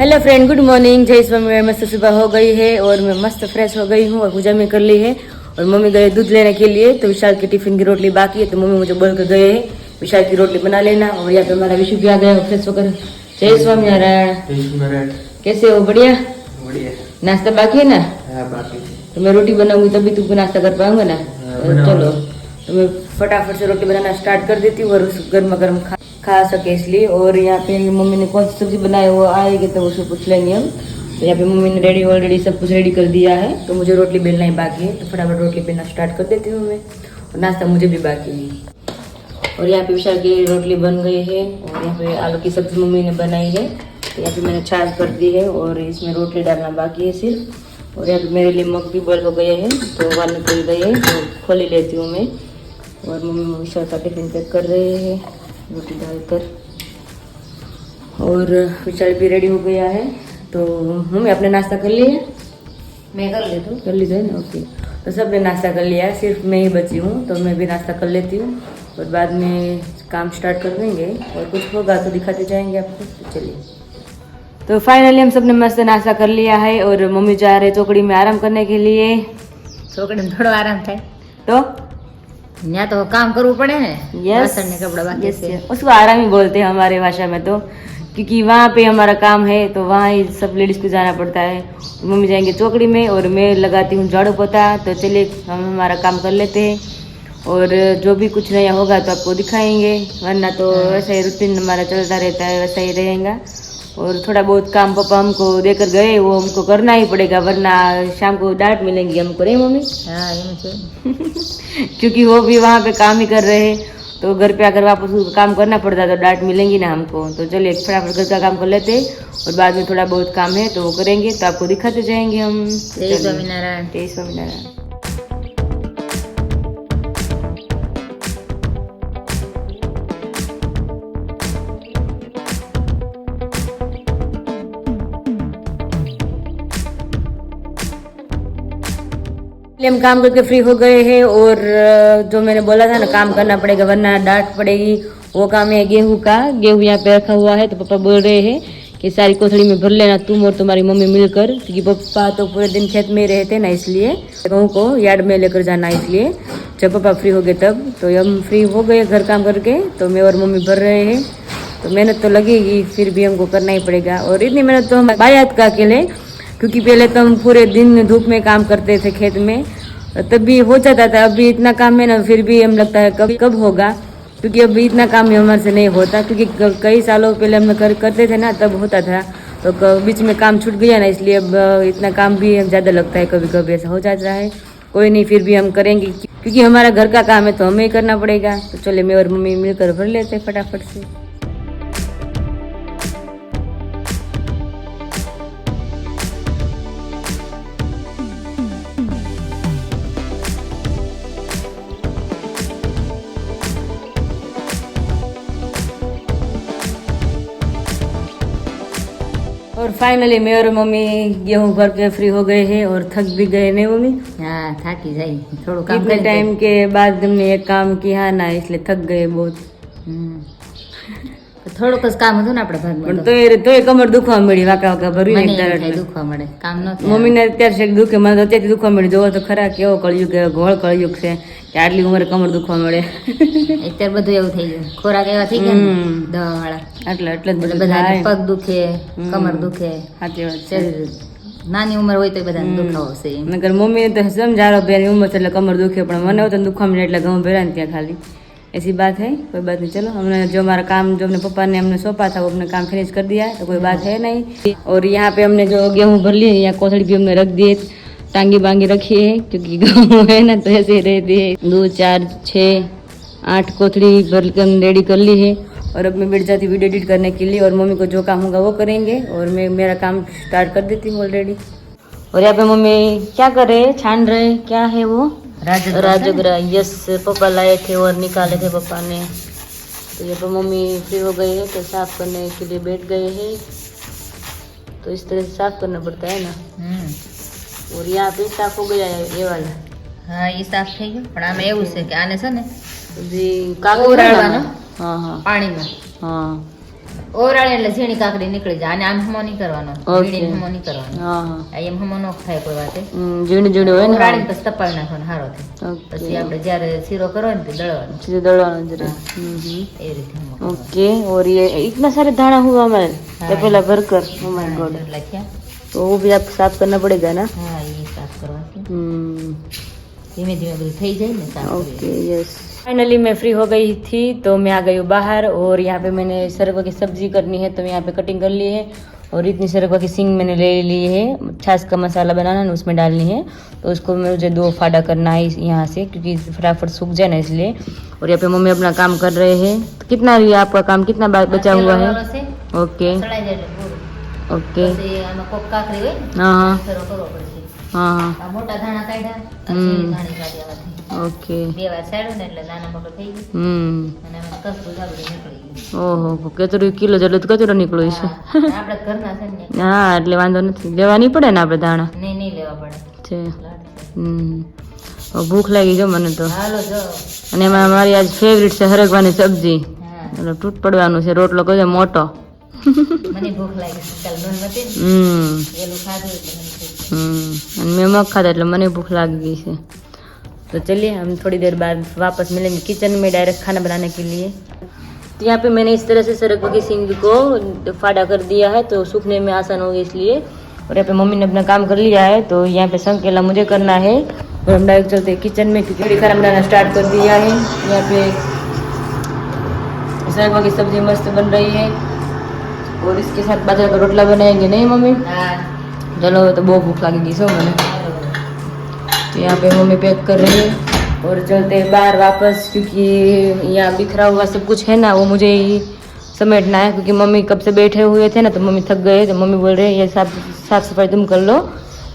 Hello friend, good morning. जय स्वामी। मस्त सुबह हो गई है और मैं मस्त फ्रेश हो गई हूँ और पूजा में कर ली है। और मम्मी गए दूध लेने के लिए, तो विशाल की टिफिन की रोटली बाकी है, तो मम्मी मुझे बोल कर गए हैं विशाल की रोटली बना लेना। और यहाँ पे हमारा विशु भी आ गया फ्रेश होकर। जय स्वामी नारायण। कैसे हो? बढ़िया बढ़िया। नाश्ता बाकी है ना? बाकी। तो मैं रोटी बनाऊंगी तभी तू नाश्ता कर पाऊंगा ना। चलो तो मैं फटाफट से रोटी बनाना स्टार्ट कर देती हूँ और गर्मा गर्म खा सके इसलिए। और यहाँ पे मम्मी ने कौन सी सब्जी बनाई वो आएगी तो उससे पूछ लेंगे हम। तो यहाँ पे मम्मी ने ऑलरेडी सब कुछ रेडी कर दिया है, तो मुझे रोटली बेलना ही बाकी है, तो फटाफट रोटली बेलना स्टार्ट कर देती हूँ मैं। और नाश्ता मुझे भी बाकी है। और यहाँ पे विशाल की रोटली बन गई है और यहाँ पे आलू की सब्जी मम्मी ने बनाई है। तो यहाँ पे मैंने छाछ कर दी है और इसमें रोटली डालना बाकी है सिर्फ। और यहाँ पे मेरे लिए मग भी बॉयल हो गए हैं, तो उबालने खुल गई है, तो खोल ही लेती हूँ मैं। और मम्मी विशाल का टिफिन पैक कर रहे हैं रोटी डालकर। और विशाल भी रेडी हो गया है, तो मम्मी अपने नाश्ता कर लिया? मैं कर ली है ना। ओके, तो सबने नाश्ता कर लिया है, सिर्फ मैं ही बची हूँ, तो मैं भी नाश्ता कर लेती हूँ और बाद में काम स्टार्ट कर देंगे और कुछ होगा तो दिखाते जाएंगे आपको। तो चलिए, तो फाइनली हम सबने मस्त नाश्ता कर लिया है और मम्मी जा रहे चौकड़ी में आराम करने के लिए। चौकड़ी में थोड़ा आराम था तो यहाँ तो काम करવું પડે ને। यस, कपड़ा बाकी से उसको आराम ही बोलते हैं हमारे भाषा में, तो क्योंकि वहाँ पे हमारा काम है तो वहाँ ही सब लेडीज़ को जाना पड़ता है। मम्मी जाएंगे चौकड़ी में और मैं लगाती हूँ झाड़ू पोछा। तो चलिए हम हमारा काम कर लेते हैं और जो भी कुछ नया होगा तो आपको दिखाएंगे, वरना तो वैसा ही रूटीन हमारा चलता रहता है, वैसा ही रहेगा। और थोड़ा बहुत काम पापा हमको देकर गए वो हमको करना ही पड़ेगा, वरना शाम को डांट मिलेंगी हमको, नहीं मम्मी? क्योंकि वो भी वहाँ पे काम ही कर रहे हैं, तो घर पे आकर वापस काम करना पड़ता है, तो डांट मिलेंगी ना हमको। तो चलिए फटाफट घर का काम कर लेते और बाद में थोड़ा बहुत काम है तो वो करेंगे, तो आपको दिखाते जाएंगे हम। जय स्वामीनारायण। जय स्वामीनारायण। हम काम करके फ्री हो गए हैं और जो मैंने बोला था ना काम करना पड़ेगा वरना डांट पड़ेगी, वो काम है गेहूं का। गेहूं यहाँ पे रखा हुआ है, तो पापा बोल रहे हैं कि सारी कोथड़ी में भर लेना तुम और तुम्हारी मम्मी मिलकर, क्योंकि पापा तो पूरे दिन खेत में रहते ना, इसलिए गेहूं को यार्ड में लेकर जाना, इसलिए जब पापा फ्री हो गए तब। तो हम फ्री हो गए घर काम करके, तो मैं और मम्मी भर रहे हैं। तो मेहनत तो लगेगी, फिर भी हमको करना ही पड़ेगा। और इतनी मेहनत तो हम बायात का अकेले, क्योंकि पहले तो हम पूरे दिन धूप में काम करते थे खेत में, तब भी हो जाता था। अभी इतना काम है ना, फिर भी हम लगता है कब होगा, क्योंकि अभी इतना काम हमारे से नहीं होता, क्योंकि कई सालों पहले हम करते थे ना तब होता था, तो बीच में काम छूट गया ना, इसलिए अब इतना काम भी ज़्यादा लगता है, कभी कभी ऐसा हो जाता है। कोई नहीं, फिर भी हम करेंगे, क्योंकि हमारा घर का काम है तो हमें ही करना पड़ेगा। तो चले मैं और मम्मी मिलकर भर लेते फटाफट से। और फाइनली मैं और मम्मी गेहूं भर के फ्री हो गए हैं और थक भी गए, नहीं मम्मी? हाँ, थाकी जाई थोड़ा काम इतने टाइम के बाद हमने एक काम किया ना, इसलिए थक गए बहुत। થોડુંક જ કામ હતું ને આપણે ભાગમાં, તો કમર દુખવા મળી, વાંકા વાંકા ભર્યું મને ને થાય દુખવા મળે, કામ ન થાય। મમ્મીને અત્યારે છે દુખે, મને તો અત્યારથી દુખવા મળી। જોવો તો ખરા કેવો કળયુગ, ઘોળ કળયુગ છે કે આટલી ઉંમરે કમર દુખવા મળે। અત્યારે બધું એવું થઈ ગયું, ખોરાક એવા થઈ ગયા ને દવા વાળા, એટલે જ બધા પગ દુખે, કમર દુખે। સાચી વાત છે। શરીર નાની ઉંમર હોય તો બધાને દુખાવો છે। નકર મમ્મીને તો સમજાડો ભાઈ ઉંમર છે એટલે કમર દુખે, પણ મને તો દુખવા મળે એટલે ઘઉં ભેરા ને ત્યાં ખાલી, ऐसी बात है, कोई बात नहीं। चलो हमने जो हमारा काम जो अपने पापा ने हमने सौंपा था वो अपने काम फिनिश कर दिया है, तो कोई बात है नहीं। और यहाँ पे हमने जो गेहूँ भर लिए, यहाँ कोथड़ी भी हमने रख दिए, टांगी बांगी रखी है, क्योंकि गेहूँ है ना तो ऐसे ही रहती है। 2 4 6 8 कोथड़ी भर के हम रेडी कर ली है। और अब मैं बैठ जाती वीडियो एडिट करने के लिए, और मम्मी को जो काम होगा वो करेंगे और मैं मेरा काम स्टार्ट कर देती हूँ ऑलरेडी। और यहाँ पे मम्मी क्या कर रहे, छान रहे, क्या है वो? राजगरा। यस, पापा लाए थे और निकाले थे पापा ने। तो ये पर मम्मी फ्री हो गई है, तो साफ करने के लिए बैठ गए हैं। तो इस तरह से साफ करना पड़ता है ना। और यहाँ पे साफ हो गया है ये वाला। हाँ, ये साफ થઈ ગયું, પણ આમાં એવું છે કે આને છે ને जी कागज ઉરાડવાનો। हाँ हाँ પાણીમાં। हाँ, ઓરાળે એટલે ઝીણી કાકડી નીકળી જાય અને આમ હમો નહીં કરવાનો Okay. વીડીને હમો નહીં કરવાનો હા હા આ એમ હમો ન થાય કોઈ વાતે ઝીણી ઝીણી હોય ને ઓરાળીને પછી તપાવી નાખવાનો હારો થાય પછી ओके આપણે જ્યારે શીરો કરો ને તો દળવાનો सीधे दड़वाना जरा એ રીતે હમો કરવાનો. ओके और ये इतना सारे दाना हुआ हमारे हाँ। पहला भरकर ओ माय गॉड એટલા ક્યાં तो वो भी आपको साफ करना पड़ेगा ना હા એ સાફ કરવાથી ધીમે ધીમે બધું થઈ જાય ને સાફ ओके કરી यस फाइनली मैं फ्री हो गई थी तो मैं आ गई हूँ बाहर और यहाँ पे मैंने सरवा की सब्जी करनी है तो मैं यहाँ पे कटिंग कर ली है और इतनी सरवा की सींग मैंने ले ली है छाछ का मसाला बनाना है उसमें डालनी है तो उसको मुझे 2 फाड़ा करना है यहाँ से क्योंकि फटाफट सूख जाए ना इसलिए और यहाँ पे मम्मी अपना काम कर रहे हैं तो कितना रही आपका काम कितना बचा हुआ है ओके સળાઈ જાય એટલે પૂરું. ओके પછી આમાં કોક કાકરી હોય ને हाँ हाँ શીરો કરવો પડશે हाँ हाँ આ મોટા ધાણા કાઢ્યા આ હમ. ઝીણી ધાણી કાઢ્યા નથી. ओके 2 વાર સાડ્યું ને એટલે નાના મોટું થઈ ગયું અને આમાં કસરું જાગડું નીકળી ગયું. ઓહો કેટલું કિલો જેટલું તો કચરો નીકળ્યો છે હા, આપણે ઘરના છે ને હા એટલે વાંધો નથી લેવા નહીં પડે ને આપણે દાણા નહીં લેવા પડે છે લાડશે. ભૂખ લાગી જો મને તો હાલો જો અને એમાં મારી આજ ફેવરિટ છે હરગવાની સબ્જી હા એટલે તૂટ પડવાનું છે રોટલો કયો મોટો મને ભૂખ લાગી છે કાલ બંધ હતી ને વેલું ખાધું એટલે મને ભૂખ લાગી. અને મેં મગ ખાધા એટલે મને भूख लाग गई है तो चलिए हम थोड़ी देर बाद वापस मिलेंगे किचन में डायरेक्ट खाना बनाने के लिए तो यहाँ पे मैंने इस तरह से सरगवा की सींग को फाड़ा कर दिया है तो सूखने में आसान होगी इसलिए और यहाँ पे मम्मी ने अपना काम कर लिया है तो यहाँ पे संकेला मुझे करना है और हम डायरेक्ट चलते हैं किचन में क्योंकि खाना बनाना स्टार्ट कर दिया है यहाँ पे सरगवा की सब्जी मस्त बन रही है और इसके साथ बाजरा का रोटला बनाएंगे नहीं मम्मी હા चलो तो बहुत भूख लगेगी सो मैंने तो यहाँ पे मम्मी पैक कर रही है और चलते हैं बाहर वापस क्योंकि यहाँ बिखरा हुआ सब कुछ है ना वो मुझे ही समेटना है क्योंकि मम्मी कब से बैठे हुए थे ना तो मम्मी थक गए तो मम्मी बोल रहे हैं ये साफ सफाई तुम कर लो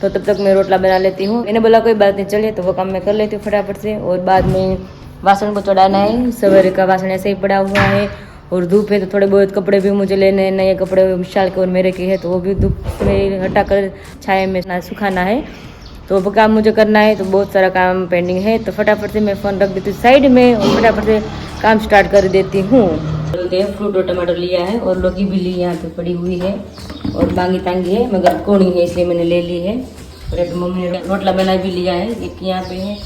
तो तब तक मैं रोटला बना लेती हूँ मैंने बोला कोई बात नहीं चलिए तो वो काम मैं कर लेती हूँ फटाफट से और बाद में वासन को चढ़ाना है सवेरे का वासन ऐसे ही पड़ा हुआ है और धूप है तो थोड़े बहुत कपड़े भी मुझे लेने हैं नए कपड़े विशाल के और मेरे के हैं तो वो भी धूप में हटा कर छाए में सुखाना है तो वो काम मुझे करना है तो बहुत सारा काम पेंडिंग है तो फटाफट से मैं फ़ोन रख देती हूँ साइड में और फटाफट से काम स्टार्ट कर देती हूँ फ्रूट और टमाटर लिया है और लौकी भी ली यहाँ पे पड़ी हुई है और बांगी तांगी है मगर कोनी है इसलिए मैंने ले ली है और यहाँ पे मम्मी ने रोटला बना भी लिया है एक यहाँ पे है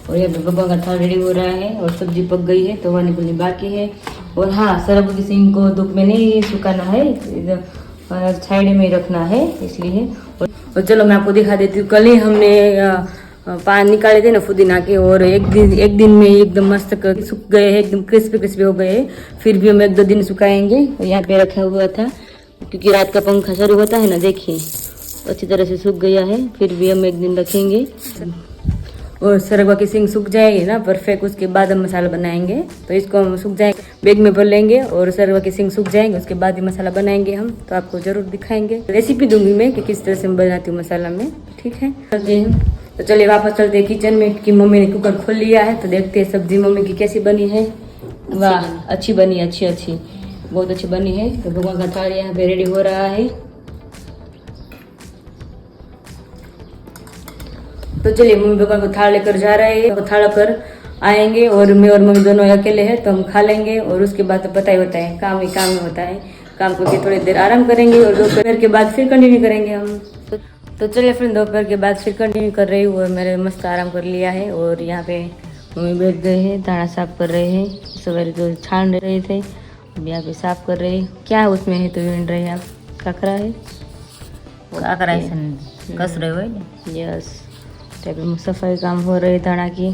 और यहाँ पे बब्बा का थाल रेडी हो रहा है और सब्जी पक गई है तो वानी पुलनी बाकी है और हाँ सरगवा की सींग को धूप में नहीं सुखाना है साइड में ही रखना है इसलिए और चलो मैं आपको दिखा देती हूँ कल ही हमने पान निकाले थे ना पुदीना के और एक दिन में एकदम मस्त सूख गए हैं एकदम क्रिस्पी क्रिस्पी हो गए फिर भी हम 1-2 दिन सुखाएंगे और यहाँ पे रखा हुआ था क्योंकि रात का पंखा शुरू होता है ना देखिए अच्छी तरह से सूख गया है फिर भी हम 1 दिन रखेंगे और सरगवा की सींग सूख जाएगी ना परफेक्ट उसके बाद हम मसाला बनाएंगे तो इसको हम सूख जाएंगे बैग में भर लेंगे और सरगवा की सींग सूख जाएंगे उसके बाद ही मसाला बनाएंगे हम तो आपको जरूर दिखाएंगे रेसिपी दूंगी मैं कि किस तरह से मैं बनाती हूँ मसाला में ठीक है चलते हैं तो चलिए वापस चलते हैं किचन में क्योंकि मम्मी ने कुकर खोल लिया है तो देखते हैं सब्जी मम्मी की कैसी बनी है वाह अच्छी बनी अच्छी बहुत अच्छी बनी है तो भगवान का थाल यहाँ पे रेडी हो रहा है तो चलिए मम्मी भगवान को थाल लेकर जा रहे हैं तो थाल कर आएंगे और मैं और मम्मी दोनों अकेले हैं तो हम खा लेंगे और उसके बाद तो पता ही होता है काम ही काम में होता है काम करके थोड़ी देर आराम करेंगे और दोपहर के बाद फिर कंटिन्यू करेंगे हम तो चलिए फिर दोपहर के बाद फिर कंटिन्यू कर रही हूँ और मैंने मस्त आराम कर लिया है और यहाँ पे मम्मी बैठ गए हैं दाना साफ कर रहे हैं सवेरे तो छान रहे थे अब यहाँ पे साफ कर रहे हैं क्या है उसमें है तो ढूंढ रहे हैं आप काकरा है કાકરા છે ને કસરો હોય ને यस तो सफाई काम हो रही धाणा की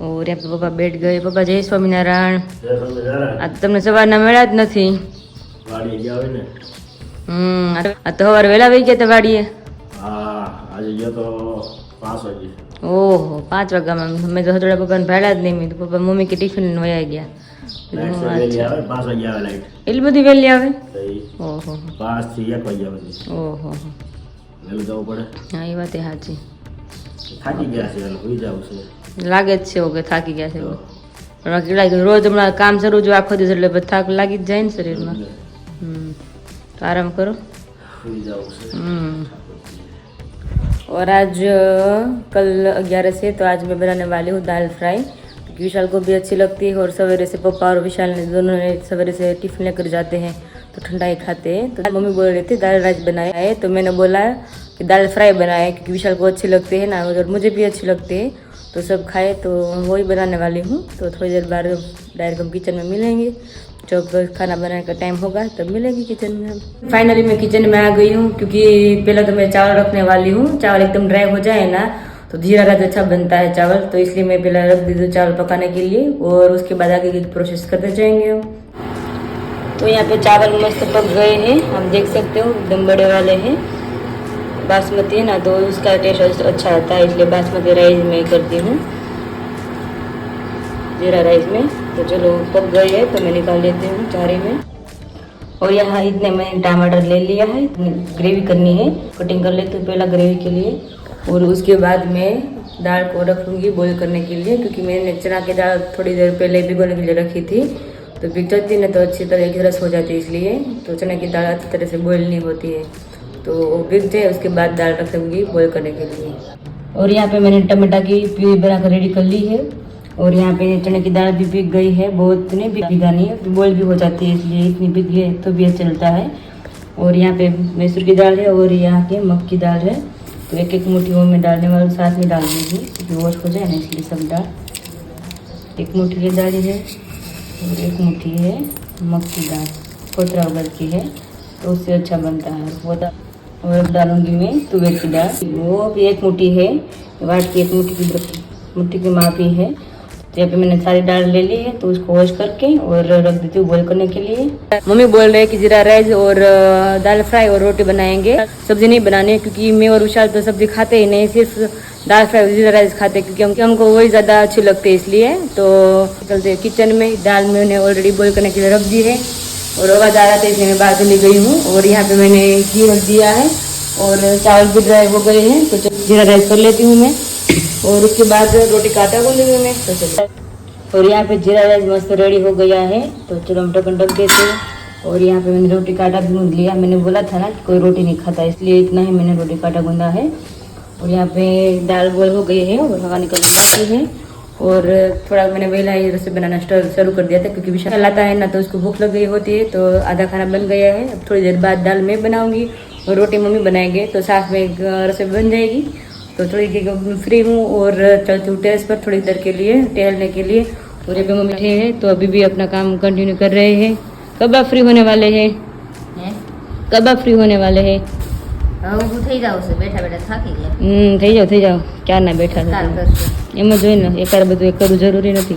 और यहाँ पे पप्पा बैठ गए पप्पा जय स्वामीनारायण આ તો તમને સવારના મળ્યા જ નથી આ તો સવારે વહેલા વહી ગયા તા વાડીએ ઓહો 5 વાગ્યામાં મેં તો હજોડા પપ્પાને ભાડ્યા જ નહીં મેં તો પપ્પા મમ્મી કે ટિફિન વયા ગયા એટલી બધી વહેલી આવે ઓહો ઓહો હા એ વાત સાચી લાગે જ છે કે થાકી ગયા છે રોજ હમણાં કામ શરૂ જો આખો દિવસ એટલે થાક લાગી જ જાય ને શરીરમાં तो आराम करो और आज कल 11 से तो आज मैं बनाने वाली हूँ दाल फ्राई क्योंकि विशाल को भी अच्छी लगती है और सवेरे से पप्पा और विशाल ने दोनों ने सवेरे से टिफिन लेकर जाते हैं तो ठंडा ही खाते हैं। तो मम्मी बोल रही थी दाल राइस बनाया है, तो मैंने बोला कि दाल फ्राई बनाए क्योंकि विशाल को अच्छे लगते हैं ना, और मुझे भी अच्छे लगते हैं, तो सब खाए। तो वही बनाने वाली हूँ। तो थोड़ी देर बाद डायरेक्ट हम किचन में मिलेंगे, जब खाना बनाने का टाइम होगा तब मिलेंगे किचन में हम। फाइनली मैं किचन में आ गई हूँ, क्योंकि पहले तो मैं चावल रखने वाली हूँ। चावल एकदम ड्राई हो जाए ना तो जीरा राइस अच्छा बनता है चावल, तो इसलिए मैं पहले रख दी थी चावल पकाने के लिए, और उसके बाद आगे की प्रोसेस करते जाएंगे हम। तो यहाँ पे चावल मस्त पक गए हैं, हम देख सकते हो एकदम बड़े वाले हैं। बासमती है ना तो उसका टेस्ट अच्छा आता है, इसलिए बासमती राइस में करती हूँ, जीरा राइस में। तो चलो पक गए हैं तो मैं निकाल लेती हूँ चारे में। और यहाँ इतने मैंने टमाटर ले लिया है, ग्रेवी करनी है, कटिंग कर लेती हूँ पहला ग्रेवी के लिए, और उसके बाद मैं दाल को रखूँगी बॉईल करने के लिए, क्योंकि मैंने चना की दाल थोड़ी देर पहले भिगोने के लिए रखी थी, तो भिग जाती ना तो अच्छी तरह की रस हो जाती है, इसलिए तो चना की दाल अच्छी तरह से बॉईल नहीं होती है, तो भिग जाए उसके बाद दाल रखूँगी बॉईल करने के लिए। और यहाँ पे मैंने टमाटर की प्यूरी बनाकर रेडी कर ली है, और यहाँ पे चने की दाल भी भीग गई है, बहुत नहीं भिगानी है, बॉईल भी हो जाती है, इसलिए इतनी भीग गई तो भी अच्छा चलता है। और यहाँ पे मैसूर की दाल है और यहाँ के मग की दाल है, तो एक एक मुट्ठी वो मैं डालने वाली साथ में डाल दूँगी, क्योंकि वॉश हो जाए ना इसलिए सब दाल। एक मुट्ठी ये दाल है और एक मुट्ठी है मग की दाल, पोतरा उगल की है, तो उससे अच्छा बनता है वो दाल। और डालूंगी मैं तुअर की दाल, वो भी एक मुट्ठी है, वाट की एक मुट्ठी की मापी है। तो यहाँ पे मैंने सारी दाल ले ली है, तो उसको वॉश करके और रख देती हूँ बॉईल करने के लिए। मम्मी बोल रहे हैं कि जीरा राइस और दाल फ्राई और रोटी बनाएंगे, सब्जी नहीं बनानी, क्योंकि मैं और विशाल तो सब्जी खाते ही नहीं, सिर्फ दाल फ्राई और जीरा राइस खाते, क्योंकि हमको वही ज़्यादा अच्छे लगते हैं, इसलिए। तो चलते किचन में, दाल मैंने ऑलरेडी बॉईल करने के लिए रख दी है, और आवाज़ आ रहा था इसलिए मैं बाहर चली गई हूँ। और यहाँ पे मैंने घी रख दिया है और चावल भी ड्राई हो गए हैं, तो जीरा राइस कर लेती हूँ मैं, और उसके बाद रोटी का आटा गूंदूंगी मैं। तो चलो, और यहाँ पे जीरा राइस मस्त रेडी हो गया है, तो चलो हम ढक्कन ढक देते हैं। और यहाँ पे मैंने रोटी का आटा भी गूंद लिया, मैंने बोला था ना कि कोई रोटी नहीं खाता, इसलिए इतना ही मैंने रोटी का आटा गूंदा है। और यहाँ पे दाल बॉईल हो गई है और हवा निकलने बाकी है, और थोड़ा मैंने वेला रसोई बनाना शुरू कर दिया था, क्योंकि विशाल आता है ना तो उसको भूख लग गई होती है, तो आधा खाना बन गया है। अब थोड़ी देर बाद दाल मैं बनाऊँगी और रोटी मम्मी बनाएंगे, तो साथ में रसोई बन जाएगी। तो थोड़ी देर फ्री हूँ और चलती हूँ टेरेस पर थोड़ी देर के लिए टहलने के लिए। और अभी मम्मी बैठे हैं तो अभी भी अपना काम कंटिन्यू कर रहे हैं। कब आप फ्री होने वाले हैं? कब आप फ्री होने वाले हैं? હું થઈ જાઉં છું, બેઠા બેઠા થાકી ગયા। થઈ જાઓ ક્યાં ના બેઠા કાલ હતા કરશું। એમ જ હોય ને, એક બધું એક કરવું जरूरी નથી।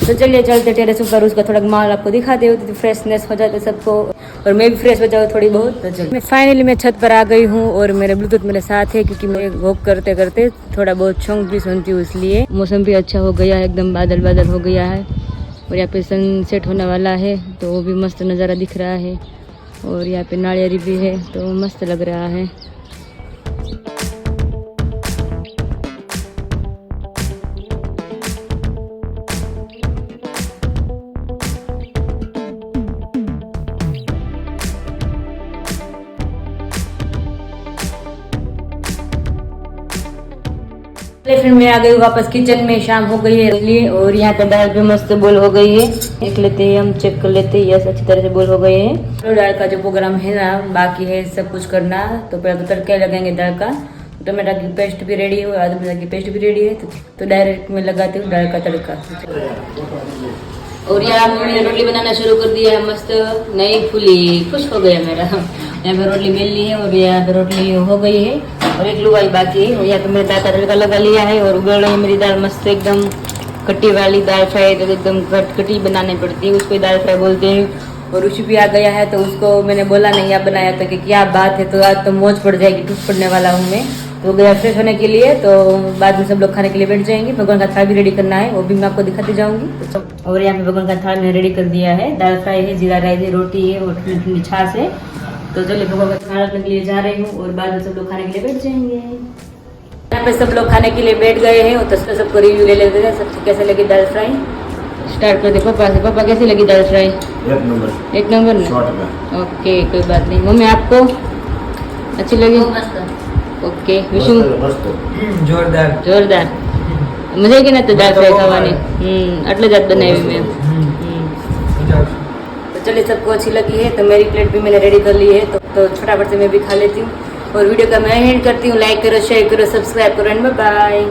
तो चलिए चलते टेरेस ऊपर, उसका थोड़ा माल आपको दिखाते होती, तो फ्रेशनेस हो जाता है सबको, और मैं भी फ्रेश हो जाऊँ थोड़ी बहुत। तो चलिए फाइनली मैं छत पर आ गई हूँ, और मेरे ब्लूटूथ मेरे साथ है, क्योंकि मैं वॉक करते करते थोड़ा बहुत सॉन्ग भी सुनती हूँ, इसलिए। मौसम भी अच्छा हो गया है, एकदम बादल बादल हो गया है, और यहाँ पे सनसेट होने वाला है, तो वो भी मस्त नज़ारा दिख रहा है। और यहाँ पे नारियल भी है, तो मस्त लग रहा है। फिर मैं आ गई वापस किचन में, शाम हो गई है इसलिए। और यहाँ पे दाल भी मस्त बॉईल हो गई है, देख लेते हैं हम, चेक कर लेते हैं, यस अच्छी तरह से बॉईल हो गए हैं। तो दाल का जो प्रोग्राम है ना, बाकी है सब कुछ करना। तो पहले तो तड़के लगाएंगे दाल का, टमाटर की पेस्ट भी रेडी है, आलू मटर की पेस्ट भी रेडी है, तो डायरेक्ट मैं लगाती हूँ दाल का तड़का। और यहाँ पे मैंने रोटी बनाना शुरू कर दिया है, मस्त नई फुली, खुश हो गया मेरा। यहाँ पे रोटली बेल ली है, और यहाँ पे रोटली हो गई है, और एक लुगाई बाकी है। और यहाँ पे मैंने दाल का तड़का लगा लिया है, और उबल रही है मेरी दाल मस्त एकदम खट्टी वाली दाल फ्राई, तो एकदम खटखटी बनानी पड़ती है, उसको दाल फ्राई बोलते हैं। और रुचि भी आ गया है, तो उसको मैंने बोला नहीं आप बनाया था कि क्या बात है, तो आज तो मौज पड़ जाएगी, टूट पड़ने वाला हूँ मैं। तो गया फ्रेश होने के लिए, तो बाद में सब लोग खाने के लिए बैठ जाएंगे। भगवान का थाल भी रेडी करना है, वो भी मैं आपको दिखाती जाऊंगी। और यहाँ पे भगवान का थाल मैंने रेडी कर दिया है, दाल फ्राई है, जीरा राइस है, रोटी है, और ठंडी ठंडी छाछ है। तो चलिए भगवान का थाल रखने के लिए जा रही हूँ, और बाद में सब लोग खाने के लिए बैठ जाएंगे। यहाँ पे सब लोग खाने के लिए बैठ गए हैं, और तो सबको रिव्यू ले लेते हैं, सबको कैसे लगी दाल फ्राई। स्टार्ट कर दे पापा से। पापा कैसी लगी दाल फ्राई? एक नंबर ना? ओके कोई बात नहीं। मम्मी आपको अच्छी लगी? ओके विशु? जोरदार जोरदार। मजा की ना तो दाल फ्राई खावानी? એટલે જ બનાવી મેં। चलिए सबको अच्छी लगी है तो मेरी प्लेट भी मैंने रेडी कर ली है, तो फटाफट से मैं भी खा लेती हूँ और वीडियो का मैं एंड करती हूँ। लाइक करो, शेयर करो, सब्सक्राइब करो एंड बाय बाय।